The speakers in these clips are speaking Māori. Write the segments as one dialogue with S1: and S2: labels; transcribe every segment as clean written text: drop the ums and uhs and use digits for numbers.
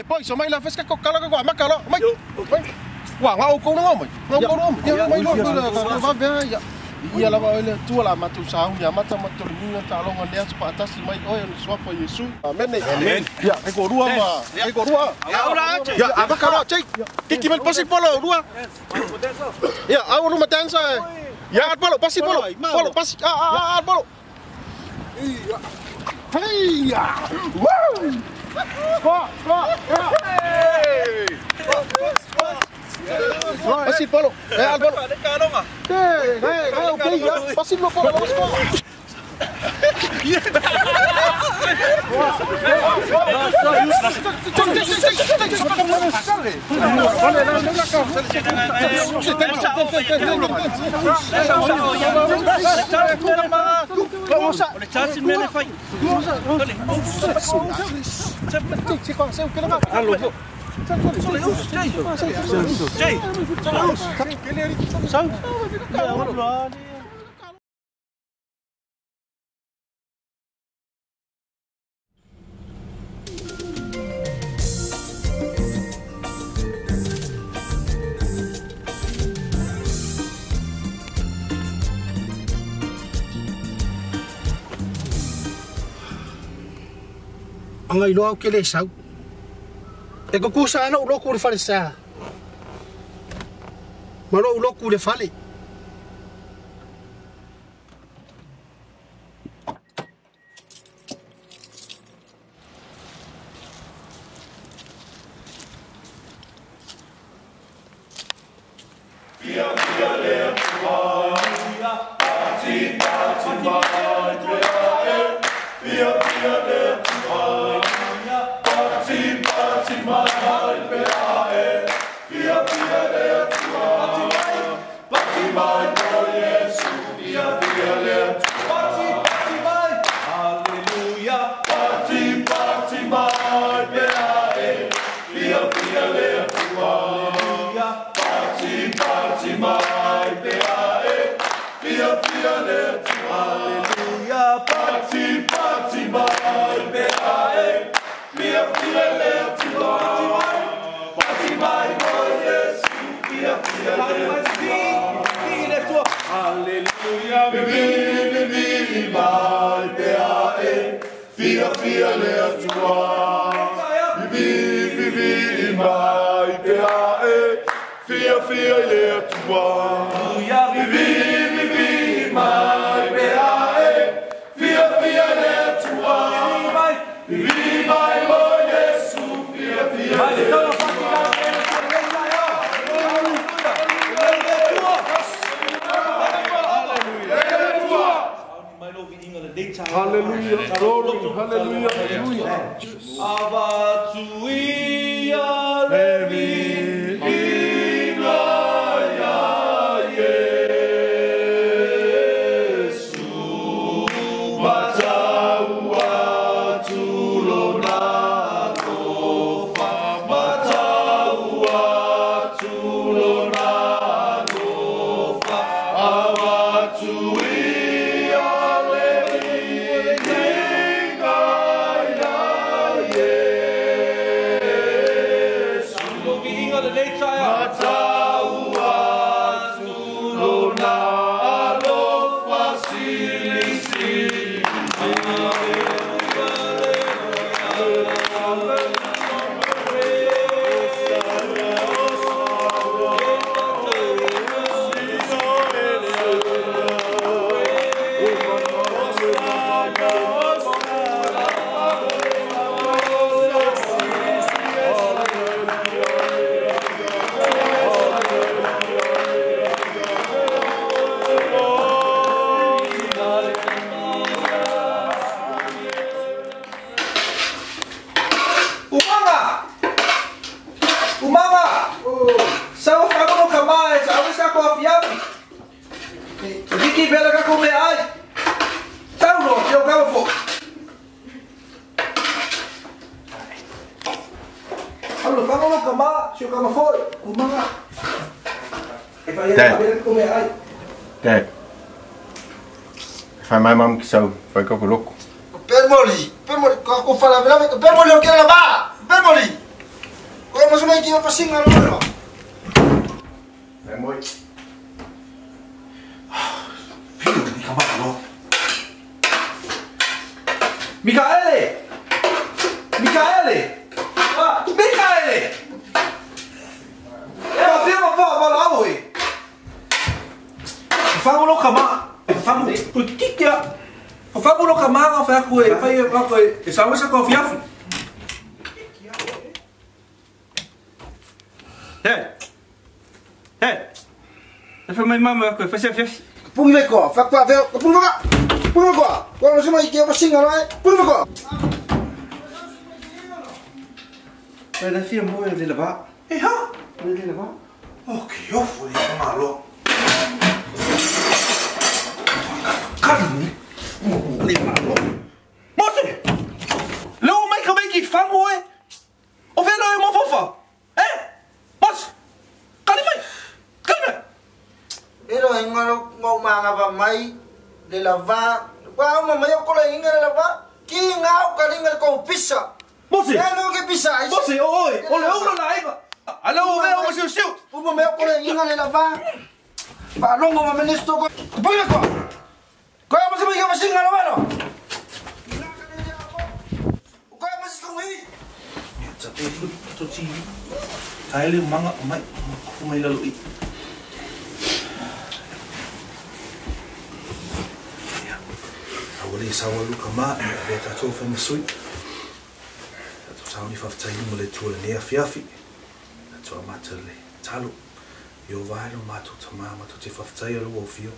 S1: Boy, so mai la fes ka ko kala ko ma kala. Mai. Wa ngau ko no mai. Ngau ko no. Ya mai lo ko va bia ya. Ia la va le tu la matu sa ya mata matu ni ta lo ngon dia pa atas mai oi so for Yesu. Amen. Amen. Ya, ai ko rua ma. Ai ko rua. Ya, apa kala cek. Kiki mel pasi polo rua. Ya, au no matansa. Ya, polo pasi polo. Polo pasi. Polo. Iya. Hey ya. Woo! Hey! Pasi polo. Albolo. Hey, okay ya. Pasi lo polo, vamos polo. Angai loa ke le sau. E ko kusa ana ulo ku le fale sa. Malo ulo ku le fale. Hallelujah, glory, hallelujah, hallelujah. Abatuia levi inaya Yesu mataua tulona kofa mataua tulona kofa abatuia Dad, if my mom so vai ko loco.
S2: Permoli, kau fala veramente, permoli o que ela vai, permoli. Kau masuk lagi apa sing ngalo?
S1: Moi.
S3: Più di cavallo. Michaele! Michaele! Ah, Michaele! Fermo va là voi. Famolo kama. Famolo. Putica. Famolo kama fa quei, fa quei. E sa cosa fiafi. Hey. Fa mai mamma ko fa fiafi.
S2: Pung ve ko, fa pa ve, pung va. Pung ko. Kau masuk lagi apa sing ngalo? Pung ko.
S3: Vai fia mo de lavar. Ha? De lavar. Ok, io fui malo. Carne. Le malo. Mosse. Lo mai come che fa voi? O vero è mo fofa? Mosse. Carne.
S2: Pero ngalo ngau manga ba mai de lava. Wa ma mai ko la inga de lava. Ki ngau ka dinga ko pizza.
S3: Mosse.
S2: Ya no que pizza.
S3: Mosse, oi. Ole euro la iba. Alô, veo o seu.
S2: Uma mai ko la inga de lava. Pa longo ma ministro ko. Pung ko. Kau masih mai ka sing ngalo ba no? Kau masih ko ngi.
S3: Tapi tu si Thailand manga mai mai lalu. Awali sawalu kama beta tu fa masui. Tu sauni fa tai mo le tu le afiafi. Tu amatele talo. Yo vai no mato tama mato te fa tai lo ofio.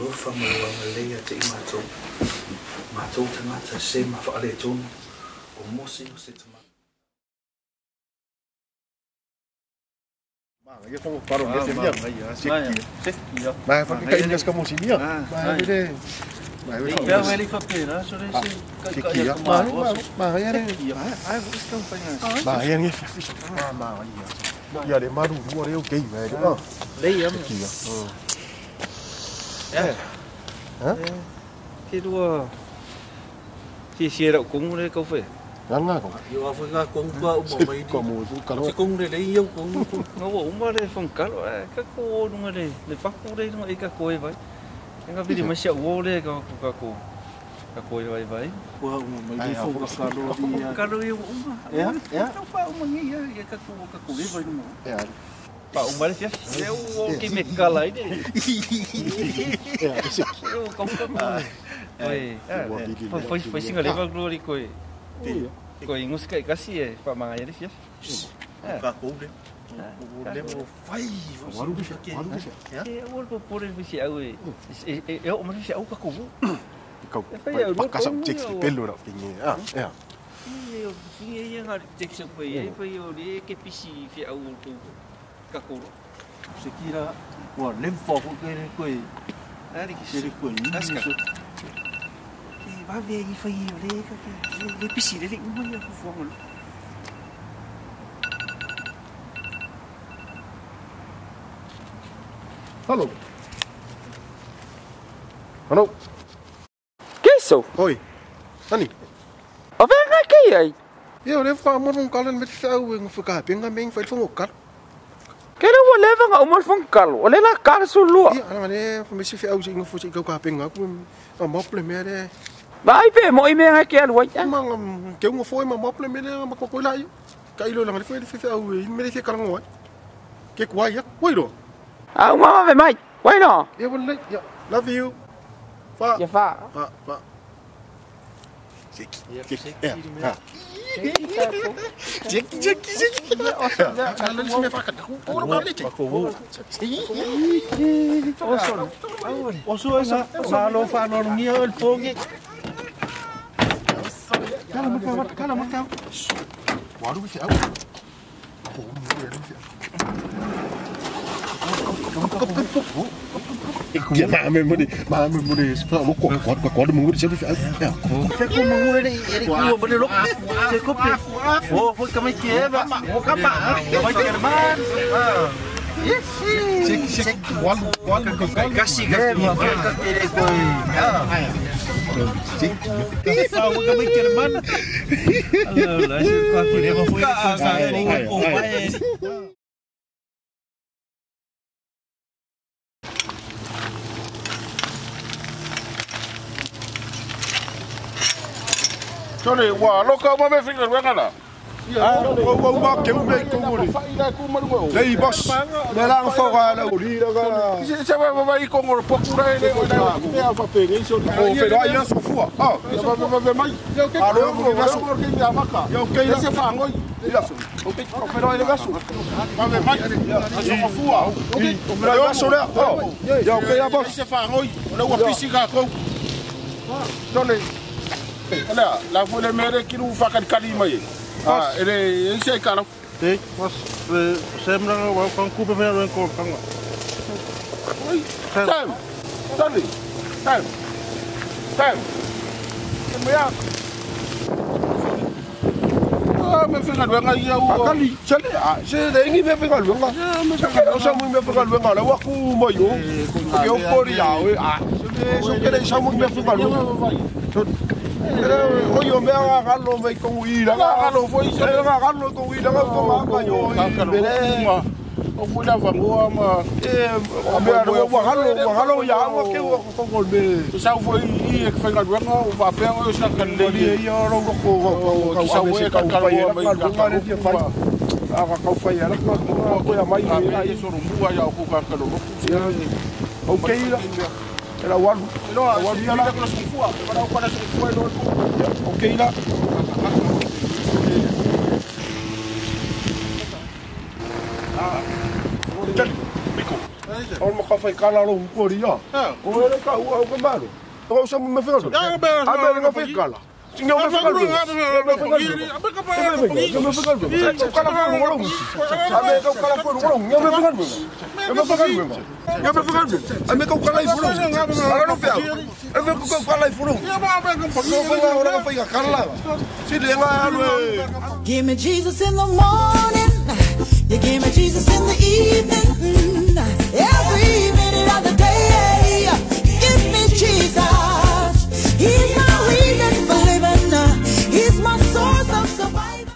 S3: Lo fa mo lo le ya te mato. Mato tama se ma fa le tu. O mosi no se tama.
S1: Cái không có đồ cái gì nhỉ? Mà phải cái cây cái màu xí nhỉ? Mà cái đây. Mà cái
S3: Dia helikopter lah, so dia
S1: Siki ya. Mà cái này. Mà cái này. Mà cái gì? Giờ để mà đủ mua đấy ok về đúng không?
S3: Đây em.
S1: Siki
S3: ya.
S1: Hả?
S3: Cái đua xe đậu cúng đấy câu phải.
S1: Ngắn ngà không?
S3: Yo foi ga cúng qua một mấy đi.
S1: Có mùa chú cá
S3: Chỉ cúng đây lấy yêu cúng. Nó bảo mà đây phong cá rồi, các cô đúng rồi đây, để bắt cô đây đúng rồi các cô ấy vậy. Cái video mà sẹo vô đây các cô ấy vậy. Qua mấy đi phong cá rồi yêu cũng mà. Không phải ông mà nghĩ các cô ấy vậy mà. Bảo ông mới chết, nếu cái mệt cả lấy đi. Không có. Oi, foi sim ali vai glória coi. Coi ngus kai kasih Pak Mangaya dia. Ka ko dia. Dia mau fai.
S1: Waru bisa.
S3: Ya, wal po por el visi au. Eu mas visi au ka ko.
S1: Kau pakasam cek pelu nak pingi. Ya.
S3: Eu vinha yang ada cek supaya eu dia ke pisi fi au tu ka ko. Sekira wa lempo ko ke coi. Ari ki seri coi. Va về đi phải hiểu cái pisi đấy định mua nhiều phong rồi.
S1: Halo. Halo.
S4: Keso?
S1: Oi. Nani?
S4: O vem aqui aí.
S1: Eu levo para amor um calo met fel en ficar bem bem foi phong okat.
S4: Quero o leva nga umal fong kalo. Olha lá cara sulu.
S1: Iya, ana ne foi se fel sing foi kau kapeng aku mau problem dia.
S4: Vai pe mo ime aqui al wai.
S1: Mang keu ngo foi mau problem dia mak ko lai. Kai lo lang foi fel me se kalang ngoi. Ke kwai ya. Woi do.
S4: Ah, mama ve mai. Wai no.
S1: Ya boleh. Ya. Love you. Fa.
S4: Ya fa.
S1: Fa. Cek. Ya. Cek. Kalau ni semua fakat aku. Orang balik cek.
S3: Oso esa malo fa no niyo el pogi.
S1: Kalau macam. Waru bisa aku. Oh, ya mami mudi sebab kuat mengurus siapa fiat ya
S3: Aku mengurus ini ku belok cukup deh oh foi kami ke ba oh kama kami ke man
S1: cek wal
S3: kasih ke ko
S1: Sorry, wa lo ka ma me finger wenga la. Wa ma ke u me ko ngori. Nei boss. Me la fo ga la uri la ga. Se va i ko ngor pokura ele o na. Me a fa pe ngi so. O fe do ia so fu. Ah, va mai. Alo mo ga so ko ke ya maka. Yo ke la se fa ngoi. O ke ko fe do ele ga so. Va me mai. So fu. O ke yo so le. Yo ke ya boss se fa ngoi. O wa pisi ga ko. Dole. Ala, la fole mere kiru fakat kalima ye. Ah, ele ese kala.
S3: Mas semra wa kan ku be mere ko kan.
S1: Time. Tali. Time. Meya. Ah, me fenga wenga ya u. Akali, chale. Ah, se de ngi me fenga wenga. O sa mu me fenga wenga la wa ku mo yo. Yo fori ya we. Ah, so kele sa mu me fenga wenga. Oye, me haga lo me con huida, hágalo, fue y se haga lo con huida, como más yo. O fue la fangua, ma. Hágalo ya, que con golpe. Sa fue y que fue galwanga, o va pegar o sa candeli. Yo lo ko sa fue ka kalwa, ma ka fa. Aga ka fa ya, ko ya mai ya so rumbu ya ko ka kalo. Okay la. Era guardo. No, guardo ya la con su fua, para su fua no. Okay la. Pico. O mo ka fai kala lo ko ri ya. O era ka o ko malo. O sa me fego. A ver, no fai kala. Singa me fego.
S5: Give me Jesus in the morning, you give me Jesus in the evening.